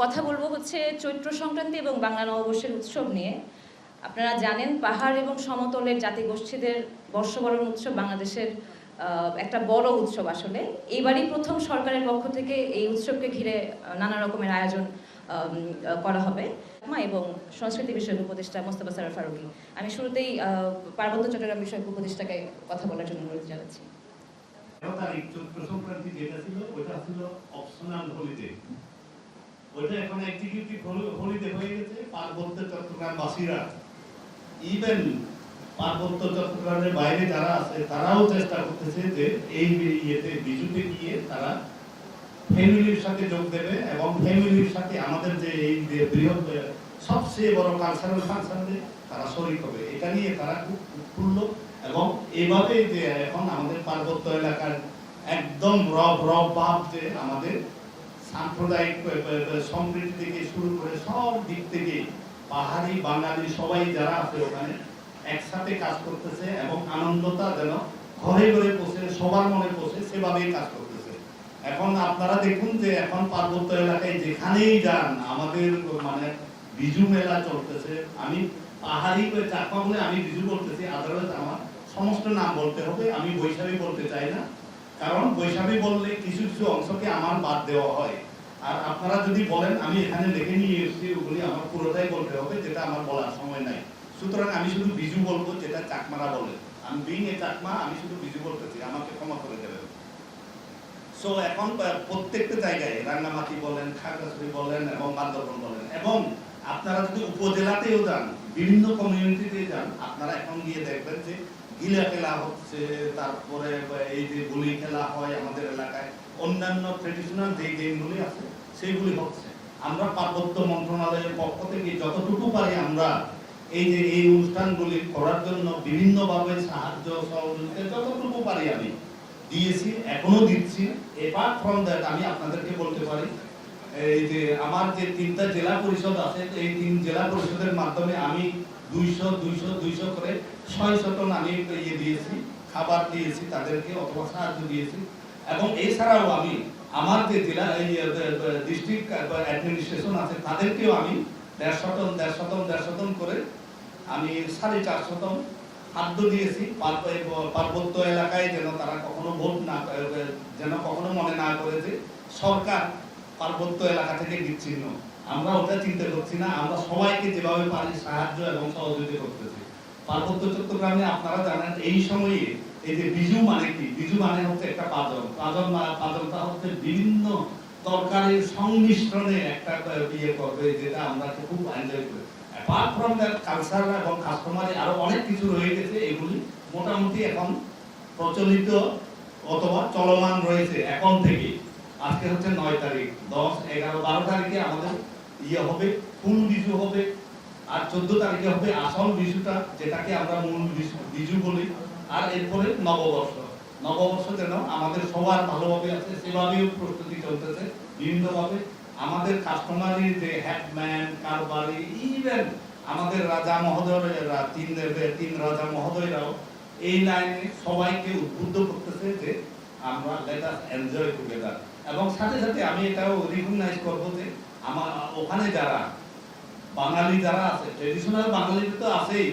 কথা বলবো হচ্ছে চৈত্র সংক্রান্তি এবং বাংলা নববর্ষের উৎসব নিয়ে। আপনারা জানেন পাহাড় এবং সমতলের জাতিগোষ্ঠীদের বর্ষবরণ উৎসব বাংলাদেশের একটা বড় উৎসব। আসলে এইবারই প্রথম সরকারের পক্ষ থেকে এই উৎসবকে ঘিরে নানা রকমের আয়োজন করা হবে এবং সংস্কৃতি বিষয়ক উপদেষ্টা মোস্তফা সরোয়ার ফারুকী। আমি শুরুতেই পার্বত্য চট্টগ্রাম বিষয়ক উপদেষ্টাকে কথা বলার জন্য অনুরোধ জানাচ্ছি। চৈত্র সংক্রান্তি যেটা ছিল ওটা ছিল অপশনাল হলিডে, ওটা এখন এক্সিকিউটিভ হলিডে হয়ে গেছে। পার্বত্য চট্টগ্রামবাসীরা, ইভেন পার্বত্য চট্টগ্রামের বাইরে যারা আছে তারাও চেষ্টা করতেছে যে এই ইয়েতে বিজুতে গিয়ে তারা ফ্যামিলির সাথে যোগ দেবে এবং ফ্যামিলির সাথে আমাদের যে এই বৃহৎ সবচেয়ে বড় কালচারাল ফাংশনে তারা শরীক হবে। এটা নিয়ে তারা খুব উৎফুল্ল এবং এইভাবে যে এখন আমাদের পার্বত্য এলাকার একদম রব ভাব যে আমাদের সাম্প্রদায়িক সম্প্রীতি থেকে শুরু করে সব দিক থেকে পাহাড়ি বাঙালি সবাই যারা আছে ওখানে একসাথে কাজ করতেছে এবং আনন্দটা যেন ঘরে ঘরে পৌঁছে সবার মনে পৌঁছে সেভাবেই কাজ করতেছে। এখন আপনারা দেখুন যে এখন পার্বত্য এলাকায় যেখানেই যান আমাদের মানে বিজু মেলা চলতেছে। আমি পাহাড়ি চাকমা বলে আমি বিজু বলতেছি, আদারওয়াইজ আমার সমস্ত নাম বলতে হবে। আমি বৈশাখী বলতে চাই না, কারণ বৈশাখী বললে কিছু কিছু অংশকে আমার বাদ দেওয়া হয়। আর আপনারা যদি বলেন আমি এখানে লিখে নিয়ে এসেছি, ওগুলি আমার পুরোটাই বলতে হবে, যেটা আমার বলার সময় নাই। সুতরাং আমি শুধু বিজু বলবো যেটা চাকমারা বলে। আমি বিং এ চাকমা, আমি শুধু বিজু বলতেছি, আমাকে ক্ষমা করে দেবেন। সো এখন প্রত্যেকটা জায়গায় রাঙ্গামাটি বলেন, খাগড়াছড়ি বলেন এবং বান্দরবান বলেন, এবং আপনারা যদি উপজেলাতেও যান, বিভিন্ন কমিউনিটিতে যান, আপনারা এখন গিয়ে দেখবেন যে গিলা খেলা হচ্ছে, তারপরে এই যে গুলি খেলা হয় আমাদের এলাকায়, অন্যান্য ট্রেডিশনাল যে গেমগুলি আছে সেইগুলি হচ্ছে। আমরা পার্বত্য মন্ত্রণালয়ের পক্ষ থেকে যতটুকু পারি আমরা এই যে এই অনুষ্ঠানগুলি করার জন্য বিভিন্নভাবে সাহায্য সহযোগিতা যতটুকু পারি আমি দিয়েছি, এখনো দিচ্ছি। এপার্ট ফ্রম দ্যাট আমি আপনাদেরকে বলতে পারি এই যে আমার যে 3টা জেলা পরিষদ আছে, এই 3 জেলা পরিষদের মাধ্যমে আমি 200 করে 600 টন আমি দিয়েছি, খাবার দিয়েছি তাদেরকে অথবা সাহায্য দিয়েছি। এবং এছাড়াও আমি আমার যে জেলা ডিস্ট্রিক্ট অ্যাডমিনিস্ট্রেশন আছে তাদেরকেও আমি 150 টন করে আমি 450 টন খাদ্য দিয়েছি। পার্বত্য এলাকায় যেন তারা কখনো ভোট না, যেন কখনো মনে না করে যে সরকার পার্বত্য এলাকা থেকে বিচ্ছিন্ন। আমরা ওটা চিন্তা করছি না, আমরা সবাইকে যেভাবে পারি সাহায্য এবং সহযোগিতা করতেছি। পার্বত্য চট্টগ্রামে আপনারা জানেন এই সময়ে এই যে বিজু মানে কি, বিজু মানে হচ্ছে একটা পাঁচনটা হচ্ছে বিভিন্ন তরকারির সংমিশ্রণে একটা ইয়ে করবে, যেটা আমরা খুব এনজয় করি। অ্যাপার্ট ফ্রম দ্যাট কালচার এবং কাস্টমারি আরো অনেক কিছু রয়ে গেছে, এগুলি মোটামুটি এখন প্রচলিত অথবা চলমান রয়েছে এখন থেকে। আজকে হচ্ছে 9 তারিখ, 10, 11, 12 তারিখে আমাদের ইয়ে হবে, ফুল বিজু হবে, আর 14 তারিখে হবে আসল বিজুটা, যেটাকে আমরা মূল বিজু বলি। আর এরপরে নববর্ষ যেন আমাদের সবার ভালোভাবে আছে সেভাবেও প্রস্তুতি চলতেছে বিভিন্নভাবে। আমাদের কাস্টমারি যে হ্যাটম্যান কারবারি, ইভেন আমাদের রাজা মহোদয়রা, 3 রাজা মহোদয়রাও এই লাইনে সবাইকে উদ্বুদ্ধ করতেছে যে আমরা লেট আস এনজয় টুগেদার। এবং সাথে সাথে আমি এটাও রিকগনাইজ করবো যে আমার ওখানে যারা বাঙালি যারা আছে, ট্রেডিশনাল বাঙালি তো আছেই,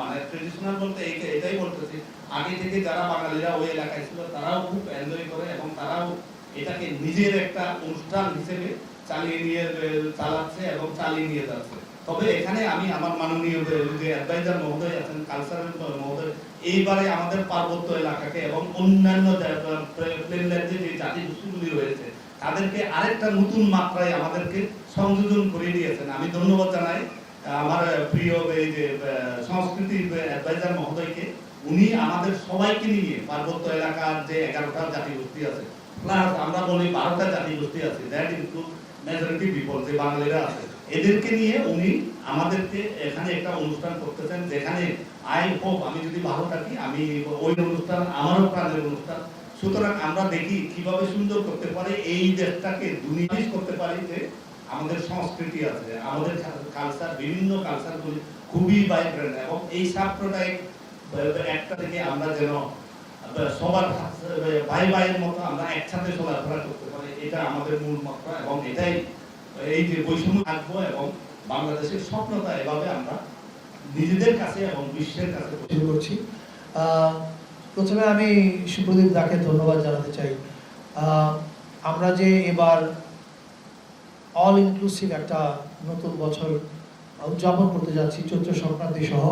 মানে ট্রেডিশনাল বলতে এটাই বলতেছি, আগে থেকে যারা বাঙালিরা ওই এলাকায় ছিল তারাও খুব এনজয় করে এবং তারাও এটাকে নিজের একটা অনুষ্ঠান হিসেবে চালাচ্ছে এবং চালিয়ে নিয়ে যাচ্ছে। তবে এখানে আমি আমার মাননীয় যে অ্যাডভাইজার মহোদয় আছেন, কালচারাল মহোদয়, এইবারে আমাদের পার্বত্য এলাকাকে এবং অন্যান্য প্লেনল্যান্ডে যে জাতিগোষ্ঠীগুলি রয়েছে তাদেরকে আরেকটা নতুন মাত্রায় আমাদেরকে সংযোজন করে দিয়েছেন। আমি ধন্যবাদ জানাই আমার প্রিয় এই যে সংস্কৃতি অ্যাডভাইজার মহোদয়কে। উনি আমাদের সবাইকে নিয়ে পার্বত্য এলাকার যে 11টা জাতিগোষ্ঠী আছে, প্লাস আমরা বলি 12টা জাতিগোষ্ঠী আছে, দ্যাট ইনক্লুড মেজরিটি পিপল যে বাঙালিরা আছে, এদেরকে নিয়ে উনি আমাদেরকে এখানে একটা অনুষ্ঠান করতেছেন, যেখানে আই হোপ আমি যদি ভালো থাকি আমি ওই অনুষ্ঠান আমারও প্রাণের অনুষ্ঠান। সুতরাং আমরা দেখি কিভাবে সুন্দর করতে পারে এই দেশটাকে দুনিয়াবিশ করতে পারি, যে আমাদের সংস্কৃতি আছে, আমাদের কালচার, বিভিন্ন কালচারগুলি খুবই ভাইব্রেন্ট এবং এই সাম্প্রদায়িক একটা থেকে আমরা যেন সবার ভাই ভাইয়ের মতো আমরা একসাথে চলাফেরা করতে পারি, এটা আমাদের মূল মাত্রা এবং এটাই এই যে বৈষম্য থাকবো এবং বাংলাদেশের স্বপ্নতা এভাবে আমরা নিজেদের কাছে এবং বিশ্বের কাছে শুরু করছি। প্রথমে আমি সুপ্রদীপ দাকে ধন্যবাদ জানাতে চাই। আমরা যে এবার অল ইনক্লুসিভ একটা নতুন বছর উদযাপন করতে যাচ্ছি চৈত্র সংক্রান্তি সহ,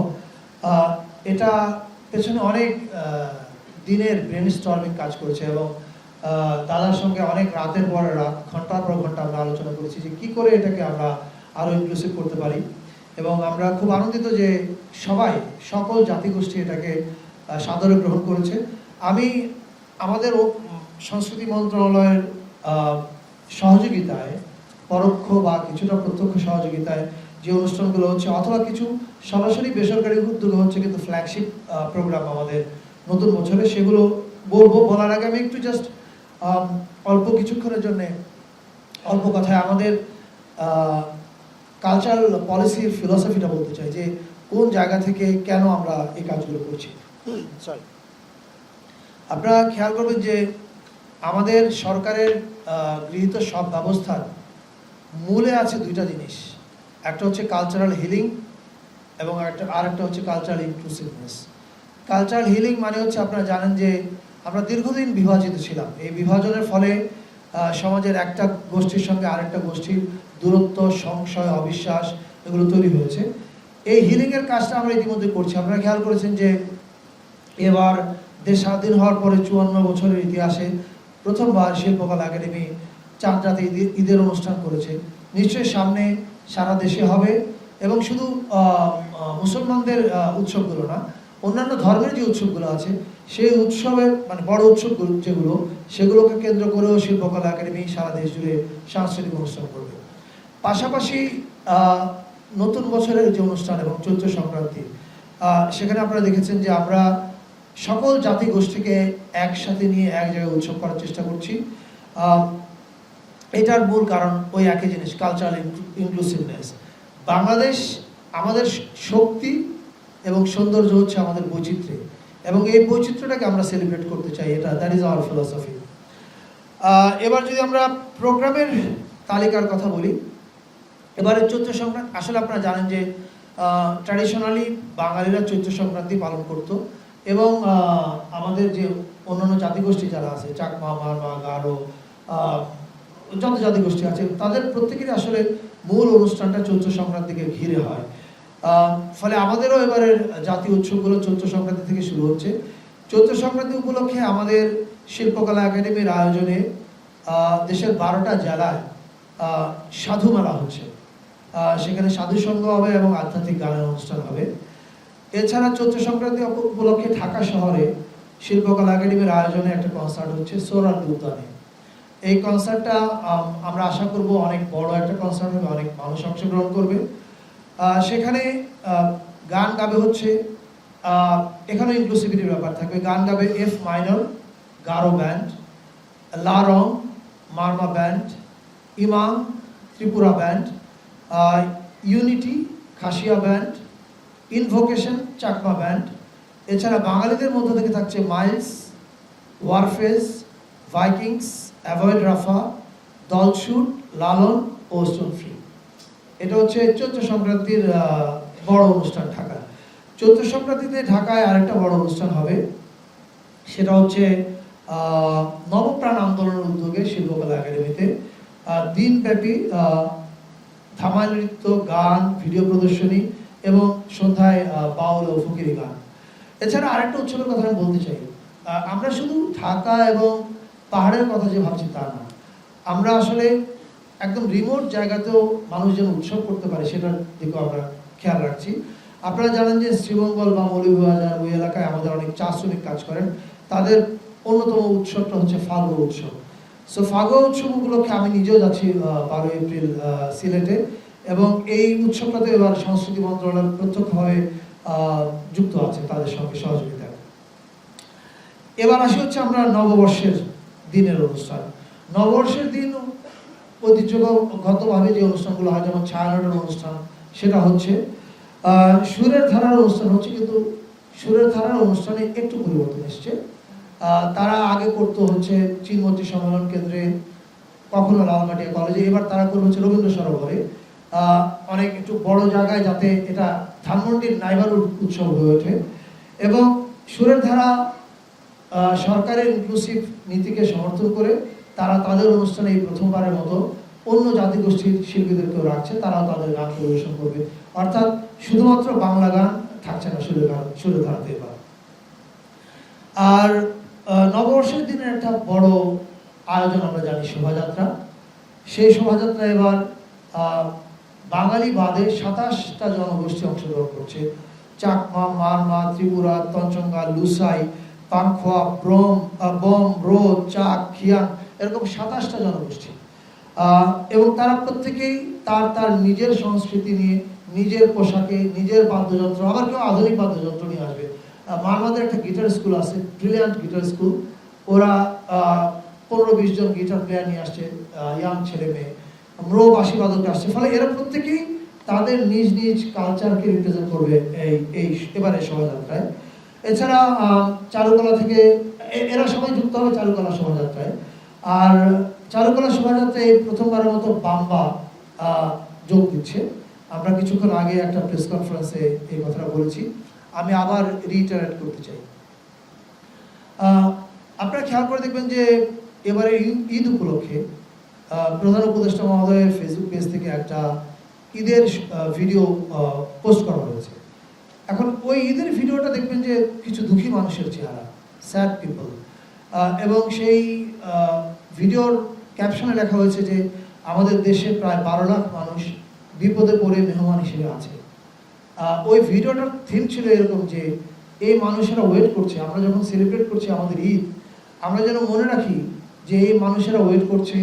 এটা পেছনে অনেক দিনের ব্রেন স্টর্মিং কাজ করেছে এবং দাদার সঙ্গে অনেক রাতের পর রাত, ঘন্টার পর ঘন্টা আমরা আলোচনা করেছি যে কী করে এটাকে আমরা আরও ইনক্লুসিভ করতে পারি। এবং আমরা খুব আনন্দিত যে সকল জাতিগোষ্ঠী এটাকে সাদরে গ্রহণ করেছে। আমি আমাদের সংস্কৃতি মন্ত্রণালয়ের সহযোগিতায়, পরোক্ষ বা কিছুটা প্রত্যক্ষ সহযোগিতায় যে অনুষ্ঠানগুলো হচ্ছে, অথবা কিছু সরাসরি বেসরকারি উদ্যোগে হচ্ছে কিন্তু ফ্ল্যাগশিপ প্রোগ্রাম আমাদের নতুন বছরে, সেগুলো বলার আগে আমি একটু জাস্ট অল্প কিছুক্ষণের জন্য অল্প কথায় আমাদের কালচারাল পলিসির ফিলসফিটা বলতে চাই, যে কোন জায়গা থেকে কেন আমরা এই কাজগুলো করছি। সরি, আপনারা খেয়াল করবেন যে আমাদের সরকারের গৃহীত সব ব্যবস্থার মূলে আছে দুইটা জিনিস, একটা হচ্ছে কালচারাল হিলিং এবং আরেকটা হচ্ছে কালচারাল ইনক্লুসিভনেস। কালচারাল হিলিং মানে হচ্ছে, আপনারা জানেন যে আমরা দীর্ঘদিন বিভাজিত ছিলাম। এই বিভাজনের ফলে সমাজের একটা গোষ্ঠীর সঙ্গে আরেকটা গোষ্ঠীর দূরত্ব, সংশয়, অবিশ্বাস এগুলো তৈরি হয়েছে। এই হিলিংয়ের কাজটা আমরা ইতিমধ্যে করছি। আপনারা খেয়াল করেছেন যে এবার দেশ স্বাধীন হওয়ার পরে 54 বছরের ইতিহাসে প্রথমবার শিল্পকলা একাডেমি চাঁদ রাতে ঈদের অনুষ্ঠান করেছে। নিশ্চয়ই সামনে সারা দেশে হবে, এবং শুধু মুসলমানদের উৎসবগুলো না, অন্যান্য ধর্মের যে উৎসবগুলো আছে সেই উৎসবের মানে বড় উৎসবগুলো যেগুলো, সেগুলোকে কেন্দ্র করেও শিল্পকলা একাডেমি সারা দেশ জুড়ে সাংস্কৃতিক অনুষ্ঠান করবে। পাশাপাশি নতুন বছরের যে অনুষ্ঠান এবং চৈত্র সংক্রান্তি, সেখানে আপনারা দেখেছেন যে আমরা সকল জাতিগোষ্ঠীকে একসাথে নিয়ে এক জায়গায় উৎসব করার চেষ্টা করছি। এটার মূল কারণ ওই একই জিনিস, কালচারাল ইনক্লুসিভনেস। বাংলাদেশ আমাদের শক্তি এবং সৌন্দর্য হচ্ছে আমাদের বৈচিত্র্য, এবং এই বৈচিত্র্যটাকে আমরা সেলিব্রেট করতে চাই। That is our philosophy. এবার যদি আমরা প্রোগ্রামের তালিকার কথা বলি, এবারে চৈত্র সংক্রান্তি, আসলে আপনারা জানেন যে ট্র্যাডিশনালি বাঙালিরা চৈত্র সংক্রান্তি পালন করত, এবং আমাদের যে অন্যান্য জাতিগোষ্ঠী যারা আছে, চাকমা, মারমা, গারো, যত জাতিগোষ্ঠী আছে, তাদের প্রত্যেকেরই আসলে মূল অনুষ্ঠানটা চৈত্র সংক্রান্তিকে ঘিরে হয়। ফলে আমাদেরও এবারের জাতীয় উৎসবগুলো চৈত্র সংক্রান্তি থেকে শুরু হচ্ছে। চৈত্র সংক্রান্তি উপলক্ষে আমাদের শিল্পকলা একাডেমির আয়োজনে দেশের 12টা জেলায় সাধু মেলা হচ্ছে। সেখানে সাধু সঙ্গ হবে এবং আধ্যাত্মিক গানের অনুষ্ঠান হবে। এছাড়া চৈত্র সংক্রান্তি উপলক্ষে ঢাকা শহরে শিল্পকলা একাডেমির আয়োজনে একটা কনসার্ট হচ্ছে সোহরাওয়ার্দী উদ্যানে। এই কনসার্টটা আমরা আশা করব অনেক বড় একটা কনসার্ট হবে, অনেক মানুষ অংশগ্রহণ করবে। সেখানে গান গাবে হচ্ছে, এখানে ইনক্লুসিভিটির ব্যাপার থাকবে। গান গাবে এফ মাইনর গারো ব্যান্ড, লা রং মারমা ব্যান্ড, ইমাম Tripura band, unity Khasia band, invocation Chakma band. এছাড়া বাঙালিদের মধ্য থেকে থাকছে মাইলস, ওয়ারফেজ, ভাইকিংস, অ্যাভয়েড রাফা, দলছুট, লালন ও স্টোন ফ্রি। এটা হচ্ছে চৈত্র সংক্রান্তির বড় অনুষ্ঠান ঢাকা। চৈত্র সংক্রান্তিতে ঢাকায় আরেকটা বড় অনুষ্ঠান হবে, সেটা হচ্ছে নবপ্রাণ আন্দোলনের উদ্যোগে শিল্পকলা একাডেমিতে দিনব্যাপী ধামাইল নৃত্য, গান, ভিডিও প্রদর্শনী এবং সন্ধ্যায় বাউল ও ফকিরি গান। এছাড়া আরেকটা উৎসবের কথা আমি বলতে চাই। আমরা শুধু ঢাকা এবং পাহাড়ের কথা যে ভাবছি তা না, আমরা আসলে একদম রিমোট জায়গাতেও মানুষ যেন উৎসব করতে পারে সেটার দিকেও আমরা খেয়াল রাখছি। আপনারা জানেন যে শ্রীমঙ্গল বা মৌলভীবাজার ওই এলাকায় আমাদের অনেক চা শ্রমিক কাজ করেন, তাদের অন্যতম উৎসবটা হচ্ছে ফাগুয়া উৎসব। সো ফাগুয়া উৎসব উপলক্ষে আমি নিজেও যাচ্ছি 12 এপ্রিল সিলেটে, এবং এই উৎসবটাতে এবার সংস্কৃতি মন্ত্রণালয় প্রত্যক্ষভাবে যুক্ত আছে তাদের সঙ্গে সহযোগিতায়। এবার আসি হচ্ছে আমরা নববর্ষের দিনের অনুষ্ঠান। নববর্ষের দিন ঐতিহ্যগতভাবে যে অনুষ্ঠানগুলো হয়, যেমন ছায়ানটের অনুষ্ঠান, সেটা হচ্ছে সুরের ধারার অনুষ্ঠান হচ্ছে, কিন্তু সুরের ধারার অনুষ্ঠানে একটু পরিবর্তন এসছে। তারা আগে করতো হচ্ছে চিনমতি সম্মেলন কেন্দ্রে কখনো লালমাটিয়া কলেজে, এবার তারা করবে হচ্ছে রবীন্দ্র সরোবরে, অনেক একটু বড় জায়গায়, যাতে এটা ধানমন্ডির নাইবারহুড উৎসব হয়ে ওঠে। এবং সুরের ধারা সরকারের ইনক্লুসিভ নীতিকে সমর্থন করে তারা তাদের অনুষ্ঠানে এই প্রথমবারের মতো অন্য জাতিগোষ্ঠীর শিল্পীদেরকেও রাখছে, তারাও তাদের গান পরিবেশন করবে। অর্থাৎ শুধুমাত্র বাংলা গান থাকছে না সুরের ধারাতে এবার। আর নববর্ষের দিনের একটা বড় আয়োজন আমরা জানি, শোভাযাত্রা। সেই শোভাযাত্রা এবার বাঙালি বাদে 27টা জনগোষ্ঠী অংশগ্রহণ করছে। চাকমা, মারমা, ত্রিপুরা, তঞ্চঙ্গা, লুসাই, পাংখোয়া, বম, রো, চাক, খিয়াং, এরকম 27টা জনগোষ্ঠী। এবং তারা প্রত্যেকেই তার তার নিজের সংস্কৃতি নিয়ে, নিজের পোশাকে, নিজের বাদ্যযন্ত্র, আবার কেউ আধুনিক বাদ্যযন্ত্র নিয়ে আসবে। মারমাদের একটা গিটার স্কুল আছে, ব্রিলিয়ান্ট গিটার স্কুল। ওরা 15-20 জন গিটার প্লেয়ার নিয়ে আসছে, ইয়াং ছেলে মেয়ে, ম্রো বাঁশি বাদক আসছে। ফলে এরা প্রত্যেকেই তাদের নিজ নিজ কালচারকে রিপ্রেজেন্ট করবে এই এবারে শোভাযাত্রায়। এছাড়া চারুকলা থেকে এরা সবাই যুক্ত হবে চারুকলা শোভাযাত্রায়। আর চারুকলা শোভাযাত্রায় প্রথমবারের মতো বাম্বা যোগ দিচ্ছে। আমরা কিছুক্ষণ আগে একটা প্রেস কনফারেন্সে এই কথাটা বলেছি, আমি আবার রিটারেট করতে চাই। আপনারা খেয়াল করে দেখবেন যে এবারে ঈদ উপলক্ষে প্রধান উপদেষ্টা মহোদয়ের ফেসবুক পেজ থেকে একটা ঈদের ভিডিও পোস্ট করা হয়েছে। এখন ওই ঈদের ভিডিওটা দেখবেন যে কিছু দুঃখী মানুষের চেহারা, স্যাড পিপল, এবং সেই ভিডিওর ক্যাপশনে লেখা হয়েছে যে আমাদের দেশে প্রায় 12 লাখ মানুষ বিপদে পড়ে মেহমান হিসেবে আছে। ওই ভিডিওটার থিম ছিল এরকম যে এই মানুষেরা ওয়েট করছে, আমরা যখন সেলিব্রেট করছি আমাদের ঈদ, আমরা যেন মনে রাখি যে এই মানুষেরা ওয়েট করছে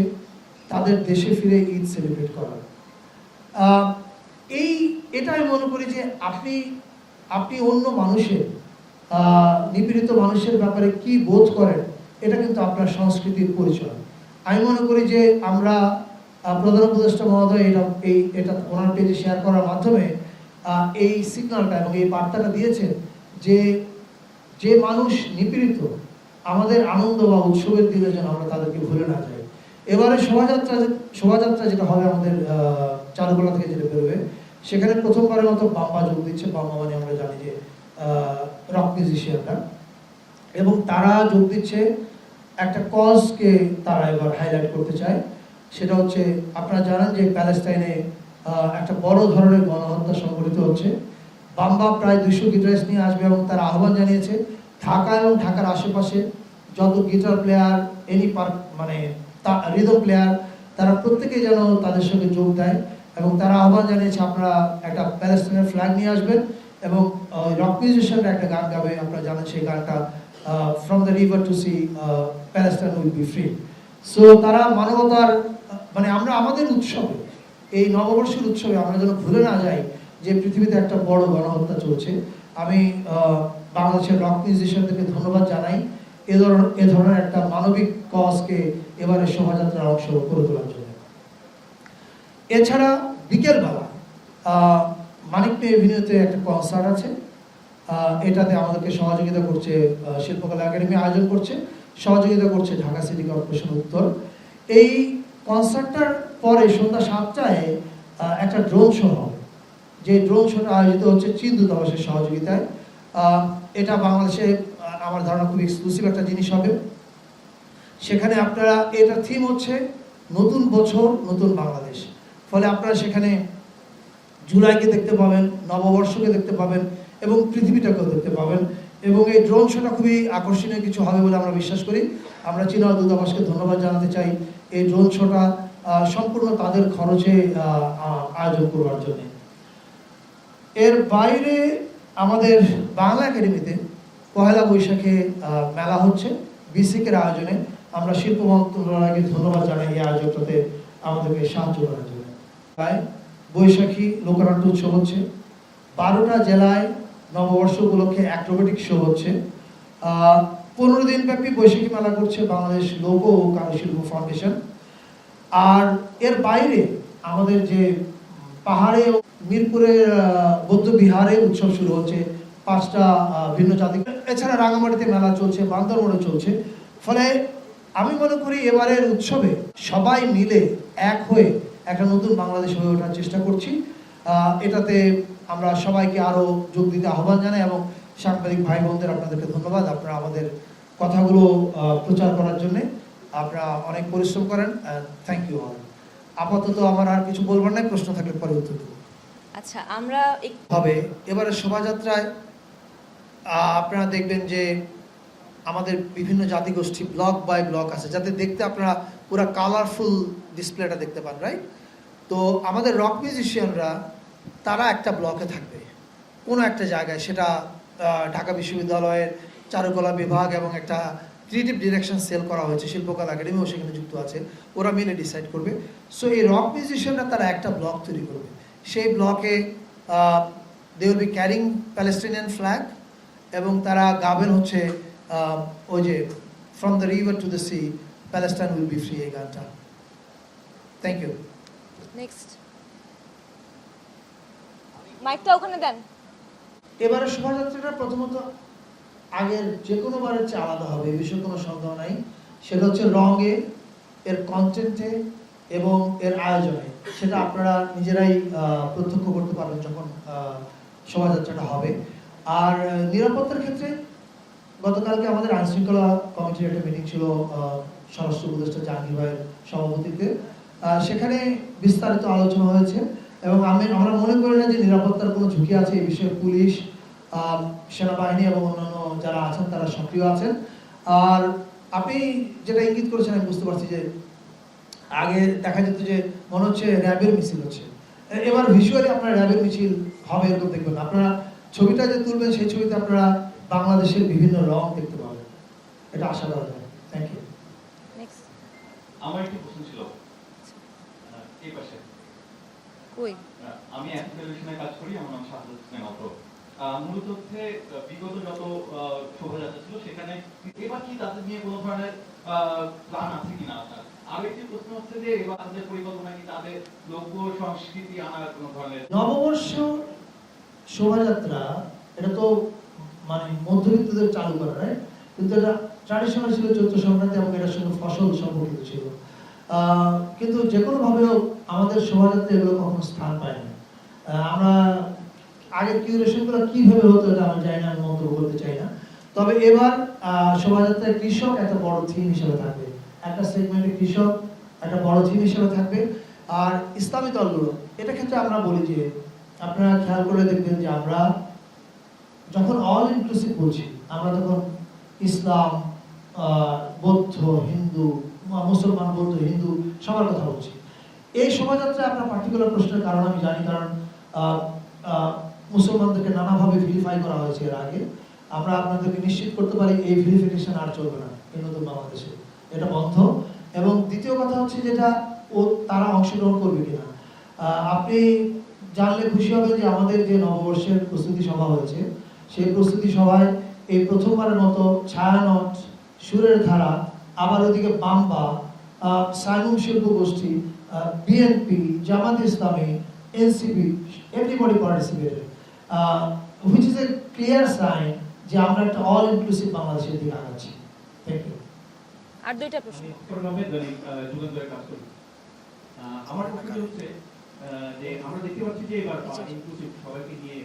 তাদের দেশে ফিরে ঈদ সেলিব্রেট করার। এটা আমি মনে করি যে আপনি অন্য মানুষের, নিপীড়িত মানুষের ব্যাপারে কি বোধ করেন, এটা কিন্তু আপনার সংস্কৃতির পরিচয়। আমি মনে করি যে আমরা প্রধান উপদেষ্টা মহোদয় এটা ওনার পেজে শেয়ার করার মাধ্যমে এই সিগন্যালটা এবং এই বার্তাটা দিয়েছেন যে মানুষ নিপীড়িত, আমাদের আনন্দ বা উৎসবের দিনে যেন আমরা তাদেরকে ভুলে না যাই। এবারে শোভাযাত্রা যেটা হবে আমাদের চারুকলা থেকে যেটা বেরোবে, সেখানে প্রথমবারের মতো বাম্বা যোগ দিচ্ছে। বাম্বা মানে আমরা জানি যে রক মিউজিশিয়ানরা, এবং তারা যোগ দিচ্ছে একটা কজকে তারা এবার হাইলাইট করতে চায়। সেটা হচ্ছে, আপনারা জানেন যে প্যালেস্টাইনে একটা বড় ধরনের গণহত্যা সংঘটিত হচ্ছে। বাম্বা প্রায় 200 গিটারিস্ট নিয়ে আসবে এবং তারা আহ্বান জানিয়েছে ঢাকা এবং ঢাকার আশেপাশে যত গিটার প্লেয়ার, মানে রিদম প্লেয়ার, তারা প্রত্যেকেই যেন তাদের সঙ্গে যোগ দেয়। এবং তারা আহ্বান জানিয়েছে আপনারা একটা প্যালেস্টাইনের ফ্ল্যাগ নিয়ে আসবেন এবং রক মিউজিশিয়ানরা একটা গান গাবে। আপনারা জানেন সেই গানটা from the river to sea Palestine will be free. So তারা মানবতার, মানে আমরা আমাদের উৎসবে, এই নববর্ষের উৎসবে আমরা যেন ভুলে না যাই যে পৃথিবীতে একটা বড় গণহত্যা চলছে। আমি বাংলাদেশের রক মিউজিশিয়ানদেরকে ধন্যবাদ জানাই এ ধরনের একটা মানবিক কজকে এবারে শোভাযাত্রার অংশ করে তোলার জন্য। এছাড়া বিকেলবেলা মানিকপে এভিনিউতে একটা কনসার্ট আছে। এটাতে আমাদেরকে সহযোগিতা করছে শিল্পকলা একাডেমি, আয়োজন করছে, সহযোগিতা করছে ঢাকা সিটি কর্পোরেশন উত্তর। এই কনসার্টটার পরে সন্ধ্যা 7টায় একটা ড্রোন শো হবে, যে ড্রোন শোটা আয়োজিত হচ্ছে চীন দূতাবাসের সহযোগিতায়। এটা বাংলাদেশে আমার ধারণা খুব এক্সক্লুসিভ একটা জিনিস হবে। সেখানে আপনারা, এটার থিম হচ্ছে নতুন বছর নতুন বাংলাদেশ। ফলে আপনারা সেখানে জুলাইকে দেখতে পাবেন, নববর্ষকে দেখতে পাবেন এবং পৃথিবীটাকেও দেখতে পাবেন। এবং এই ড্রোন শোটা খুবই আকর্ষণীয় কিছু হবে বলে আমরা বিশ্বাস করি। আমরা চীনা দূতাবাসকে ধন্যবাদ জানাতে চাই এই ড্রোন শোটা সম্পূর্ণ তাদের খরচে আয়োজন করবার জন্য। এর বাইরে আমাদের বাংলা একাডেমিতে পহেলা বৈশাখে মেলা হচ্ছে বিসিকের আয়োজনে। আমরা শিল্প মন্ত্রণালয়কে ধন্যবাদ জানাই এই আয়োজনটাতে আমাদেরকে সাহায্য করার জন্য। তাই বৈশাখী লোকনাট্য উৎসব হচ্ছে, 12টা জেলায় নববর্ষ উপলক্ষে অ্যাক্রোবেটিক শো হচ্ছে। 15 দিন ব্যাপী বৈশাখী মেলা করছে বাংলাদেশ লোক ও কারুশিল্প ফাউন্ডেশন। আর এর বাইরে আমাদের যে পাহাড়ে মিরপুরের বৌদ্ধ বিহারে উৎসব শুরু হচ্ছে 5টা ভিন্ন জাতি। এছাড়া রাঙামাটিতে মেলা চলছে, বান্দরবনে চলছে। ফলে আমি মনে করি এবারের উৎসবে সবাই মিলে এক হয়ে একটা নতুন বাংলাদেশ হয়ে ওঠার চেষ্টা করছি। এটাতে আমরা সবাইকে আরও যোগ দিতে আহ্বান জানাই এবং সাংবাদিক ভাই বোনদের আপনাদেরকে ধন্যবাদ। আপনারা আমাদের কথাগুলো প্রচার করার জন্যে আপনারা অনেক পরিশ্রম করেন। Thank you all. আপাতত আমার আর কিছু বলবার নাই, প্রশ্ন থাকলে পরে উত্তর দেব। আচ্ছা, আমরা হবে এবারে শোভাযাত্রায় আপনারা দেখবেন যে আমাদের বিভিন্ন জাতিগোষ্ঠী ব্লক বাই ব্লক আছে, যাতে দেখতে আপনারা পুরো কালারফুল ডিসপ্লেটা দেখতে পান, রাইট? তো আমাদের রক মিউজিশিয়ানরা তারা একটা ব্লকে থাকবে কোনো একটা জায়গায়, সেটা ঢাকা বিশ্ববিদ্যালয়ের চারুকলা বিভাগ এবং একটা ক্রিয়েটিভ ডিরেকশন সেল করা হয়েছে, শিল্পকলা একাডেমিও সেখানে যুক্ত আছে, ওরা মিলে ডিসাইড করবে। সো এই রক মিউজিশিয়ানরা তারা একটা ব্লক তৈরি করবে, সেই ব্লকে they will be carrying Palestinian flag এবং তারা গাবেন হচ্ছে ওই যে from the river to the sea Palestine will be free, এই গানটা। Thank you. নেক্সট মাইকটা ওখানে দেন। এবারে শোভাযাত্রাটা প্রথমত আগের যে কোনো বারের চেয়ে আলাদা হবে, এই বিষয়ে কোনো সন্দেহ নাই। সেটা হচ্ছে রঙে, এর কন্টেন্টে এবং এর আয়োজনে। সেটা আপনারা নিজেরাই প্রত্যক্ষ করতে পারবেন যখন শোভাযাত্রাটা হবে। আর নিরাপত্তার ক্ষেত্রে গতকালকে আমাদের আইনশৃঙ্খলা কমিটির একটা মিটিং ছিল স্বরাষ্ট্র উপদেষ্টা জাহাঙ্গীর ভাইয়ের সভাপতিত্বে। সেখানে বিস্তারিত আলোচনা হয়েছে এবং আমরা মনে করি না যে নিরাপত্তার কোনো ঝুঁকি আছে। এই বিষয়ে পুলিশ, সেনাবাহিনী এবং অন্যান্য যারা আছেন তারা সক্রিয় আছেন। আর আপনি যেটা ইঙ্গিত করেছেন আমি বুঝতে পারছি যে আগে দেখা যেত যে মনে হচ্ছে র্যাবের মিছিল হচ্ছে, এবার ভিজুয়ালি আপনারা র্যাবের মিছিল হবে এরকম দেখবেন। আপনারা ছবিটা যে তুলবেন সেই ছবিতে আপনারা বাংলাদেশের বিভিন্ন রং দেখতে পাবেন, এটা আশা করা যায়। Thank you. নেক্সট আমার একটি প্রশ্ন ছিল এই পাশে। কই আমি এখন টেলিভিশনে কাজ করি, আমার নাম শাহাদুল হোসেন অটো। মূলত হচ্ছে বিগত যত শোভাযাত্রা ছিল সেখানে এবার কি তাদের নিয়ে কোনো ধরনের প্ল্যান আছে কিনা? আর একটি প্রশ্ন হচ্ছে যে এবার তাদের পরিকল্পনা কি তাদের লোক সংস্কৃতি আনার কোনো ধরনের? নববর্ষ শোভাযাত্রা এটা তো মানে মধ্যবিত্তদের চালু করা, রাইট? কিন্তু এটা ট্র্যাডিশনাল ছিল চৈত্র সংক্রান্তি এবং এটার সঙ্গে ফসল সম্পর্কিত ছিল। কিন্তু যে কোনোভাবে আমাদের শোভাযাত্রা এগুলো কখনো স্থান পায়নি। আমরা আগের কিউরেশনগুলো কীভাবে হতো এটা আমি জানি না, আমি মন্তব্য করতে চাই না। তবে এবার শোভাযাত্রায় কৃষক একটা বড় থিম হিসেবে থাকবে, একটা সেগমেন্টে কৃষক একটা বড় থিম হিসেবে থাকবে। আর ইসলামী দলগুলো এটা ক্ষেত্রে আমরা বলি যে আপনারা খেয়াল করে দেখবেন যে আমরা যখন অল ইনক্লুসিভ বলছি আমরা তখন ইসলাম, বৌদ্ধ, হিন্দু, মুসলমান, বৌদ্ধ, হিন্দু সবার কথা বলছি। এই শোভাযাত্রায় আপনার পার্টিকুলার প্রশ্নের কারণ আমি জানি, কারণ মুসলমানদেরকে নানাভাবে ভিলিফাই করা হয়েছে এর আগে। আমরা আপনাদেরকে নিশ্চিত করতে পারি এই ভিলিফিকেশন আর চলবে না এই নতুন বাংলাদেশে, এটা বন্ধ। এবং দ্বিতীয় কথা হচ্ছে যেটা তারা অংশগ্রহণ করবে কিনা। আপনি জানলে খুশি হবেন যে আমাদের যে নববর্ষের প্রস্তুতি সভা হয়েছে সেই প্রস্তুতি সভায় এই প্রথমবারের মতো ছায়ানট, সুরের ধারা, আবার ওদিকে বাম্বা, সাইমুম শিল্প গোষ্ঠী, BNP, Jamaat Islami, NCP, everybody participated, which is a clear sign যে আমরা একটা অল ইনক্লুসিভ বাংলাদেশের দিকে আগাচ্ছি। Thank you. আর দুইটা প্রশ্ন। যুগান্তরে কাজ করি। আমার প্রশ্ন হচ্ছে যে আমরা দেখতে পাচ্ছি যে এবার ইনক্লুসিভ সবাইকে নিয়ে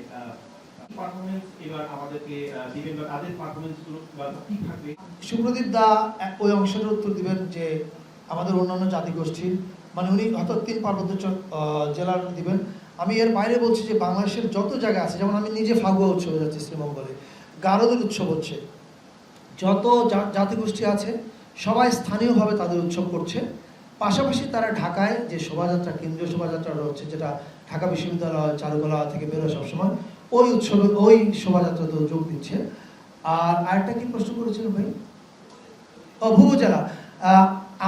পারফরম্যান্স এবার আমাদেরকে দিবেন, বা তাদের পারফরম্যান্সগুলো কি থাকবে? সুপ্রদীপ দা ওই অংশের উত্তর দিবেন যে আমাদের অন্যান্য জাতিগোষ্ঠীর, মানে উনি হয়তো 3 পার্বত্য জেলার দিবেন। আমি এর বাইরে বলছি যে বাংলাদেশের যত জায়গা আছে, যেমন আমি নিজে ফাগুয়া উৎসবে যাচ্ছি শ্রীমঙ্গলে, গারোদের উৎসব হচ্ছে, যত জাতিগোষ্ঠী আছে সবাই স্থানীয়ভাবে তাদের উৎসব করছে। পাশাপাশি তারা ঢাকায় যে শোভাযাত্রা, কেন্দ্রীয় শোভাযাত্রাটা হচ্ছে, যেটা ঢাকা বিশ্ববিদ্যালয় চারুকলা থেকে বেরোয় সবসময়, ওই উৎসবে ওই শোভাযাত্রাতেও যোগ দিচ্ছে। আর আরেকটা কি প্রশ্ন করেছিল ভাই? ভূ জেলা।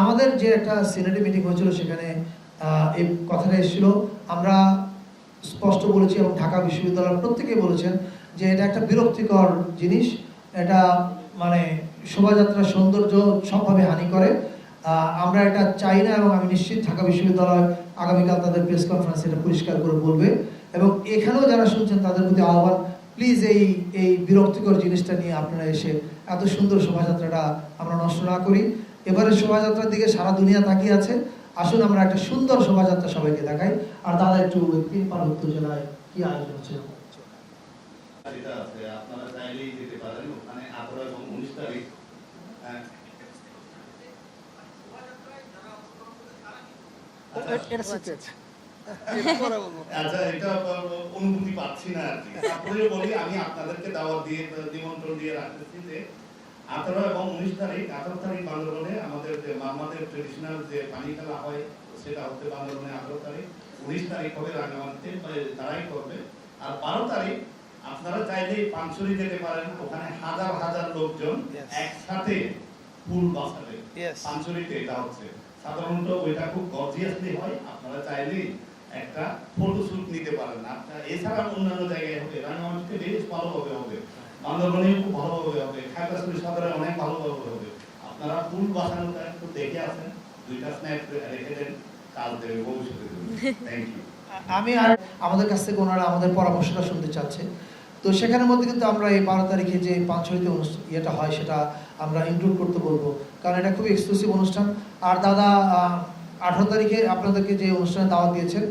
আমাদের যে একটা সিনেটে মিটিং হয়েছিল সেখানে এই কথাটা এসেছিল। আমরা স্পষ্ট বলেছি এবং ঢাকা বিশ্ববিদ্যালয়ের প্রত্যেকেই বলেছেন যে এটা একটা বিরক্তিকর জিনিস, এটা মানে শোভাযাত্রার সৌন্দর্য সবভাবে হানি করে। আমরা এটা চাই না এবং আমি নিশ্চিত ঢাকা বিশ্ববিদ্যালয় আগামীকাল তাদের প্রেস কনফারেন্সে এটা পরিষ্কার করে বলবে। এবং এখানেও যারা শুনছেন তাদের প্রতি আহ্বান, প্লিজ এই বিরক্তিকর জিনিসটা নিয়ে আপনারা এসে এত সুন্দর শোভাযাত্রাটা আমরা নষ্ট না করি। এবারে শোভাযাত্রার দিকে সারা দুনিয়া তাকিয়ে আছে। আসুন আমরা একটা সুন্দর শোভাযাত্রা সবাইকে দেখাই। আর দাদা একটু তিন পার্বত্য জেলায় কি আয়োজন হচ্ছে যেটা আছে আপনারা চাইলেই যেতে পারেন ওখানে 18 এবং 19 তারিখ। আচ্ছা, এটা অনুভূতি পাচ্ছি না আর কি। তারপরে বলি আমি আপনাদেরকে দাওয়াত দিয়ে নিমন্ত্রণ দিয়ে রাখতেছি যে 18 এবং 19 তারিখ। 18 তারিখ বান্দরবনে আমাদের যে মামাদের ট্রেডিশনাল যে পানি খেলা হয় সেটা হচ্ছে বান্দরবনে 18 তারিখ। 19 তারিখ হবে রাঙ্গামাটিতে, তারাই করবে। আর 12 তারিখ আপনারা চাইলে পানছড়ি যেতে পারেন, ওখানে হাজার হাজার লোকজন একসাথে ফুল বাসাবে পানছড়িতে। এটা হচ্ছে সাধারণত ওইটা খুব গর্জিয়াসলি হয়, আপনারা চাইলেই একটা ফটোশুট নিতে পারেন। আপনারা এছাড়া অন্যান্য জায়গায় হবে, রাঙ্গামাটিতে বেশ ভালোভাবে হবে, বান্দরবনেও খুব ভালোভাবে হবে, খাগড়াছড়ি সদরে অনেক ভালোভাবে হবে। আপনারা ফুল বাসানোটা একটু দেখে আসেন, দুইটা স্ন্যাপ রেখে দেন, কাল দেবে ভবিষ্যতে। Thank you. আমি আর আমাদের কাছ থেকে ওনারা আমাদের পরামর্শটা শুনতে চাচ্ছে। তো সেখানের মধ্যে কিন্তু আমরা এই 12 তারিখে যে পাঁচছড়িতে ইয়েটা হয় সেটা আমরা ইনক্লুড করতে বলবো, কারণ এটা খুবই এক্সক্লুসিভ অনুষ্ঠান। আর দাদা 18 তারিখে আপনাদেরকে যে অনুষ্ঠানে দাওয়াত দিয়েছেন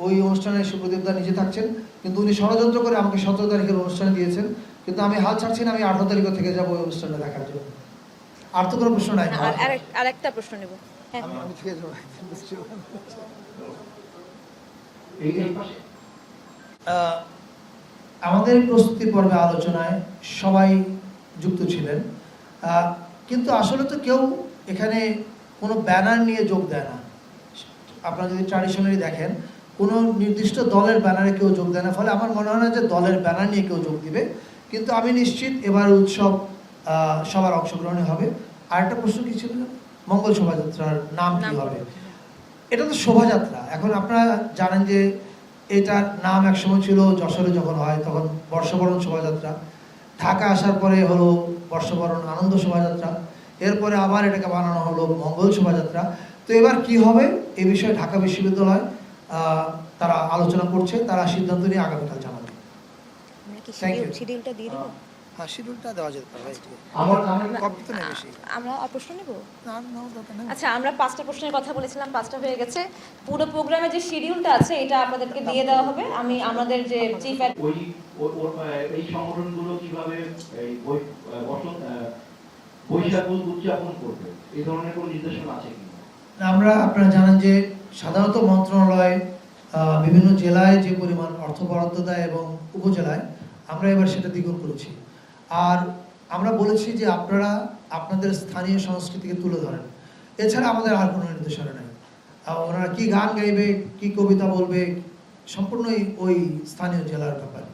ওই অনুষ্ঠানে সুপ্রদীপ দা নিজে থাকছেন, কিন্তু উনি ষড়যন্ত্র করে আমাকে 17 তারিখের অনুষ্ঠানে দিয়েছেন, কিন্তু আমি হাল ছাড়ছি না, আমি 18 তারিখও থেকে যাবো ওই অনুষ্ঠানে দেখার জন্য। আর তো কোনো প্রশ্ন নাই। আরেকটা প্রশ্ন নেব। হ্যাঁ, আমাদের প্রস্তুতি পর্বে আলোচনায় সবাই যুক্ত ছিলেন, কিন্তু আসলে তো কেউ এখানে কোনো ব্যানার নিয়ে যোগ দেয় না। আপনারা যদি ট্র্যাডিশনালি দেখেন কোনো নির্দিষ্ট দলের ব্যানারে কেউ যোগ দেয় না, ফলে আমার মনে হয় না যে দলের ব্যানার নিয়ে কেউ যোগ দিবে। কিন্তু আমি নিশ্চিত এবার উৎসব সবার অংশগ্রহণে হবে। আরেকটা প্রশ্ন কি ছিল, মঙ্গল শোভাযাত্রার নাম কি হবে? এটা তো শোভাযাত্রা। এখন আপনারা জানেন যে এটার নাম একসময় ছিল যশোরে যখন হয় তখন বর্ষবরণ শোভাযাত্রা, ঢাকা আসার পরে হলো বর্ষবরণ আনন্দ শোভাযাত্রা, এরপরে আবার এটাকে বানানো হলো মঙ্গল শোভাযাত্রা। তো এবার কি হবে এই বিষয়ে ঢাকা বিশ্ববিদ্যালয় তারা আলোচনা করছে, তারা সিদ্ধান্ত নিয়ে আগামীকাল জানাবে। শিডিউলটা দিয়ে দেব। হ্যাঁ, শিডিউলটা দেওয়া যেতে পারে। আমরা প্রশ্ন নেব। আচ্ছা, আমরা 5টা প্রশ্নের কথা বলেছিলাম, 5টা হয়ে গেছে। পুরো প্রোগ্রামে যে শিডিউলটা আছে এটা আপনাদেরকে দিয়ে দেওয়া হবে। আমি আমাদের যে চিফ এই সংগঠনগুলো কিভাবে এই বৈশাখ উদযাপন করবে, এই ধরনের কোনো নির্দেশনা আছে কি? আপনারা জানেন যে সাধারণত মন্ত্রণালয় বিভিন্ন জেলায় যে পরিমাণ অর্থ বরাদ্দ দেয় এবং উপজেলায় আমরা এবার সেটা দ্বিগুণ করেছি। আর আমরা বলেছি যে আপনারা আপনাদের স্থানীয় সংস্কৃতিকে তুলে ধরেন, এছাড়া আমাদের আর কোনো নির্দেশনা নেই। ওনারা কি গান গাইবে, কি কবিতা বলবে, সম্পূর্ণই ওই স্থানীয় জেলার ব্যাপার।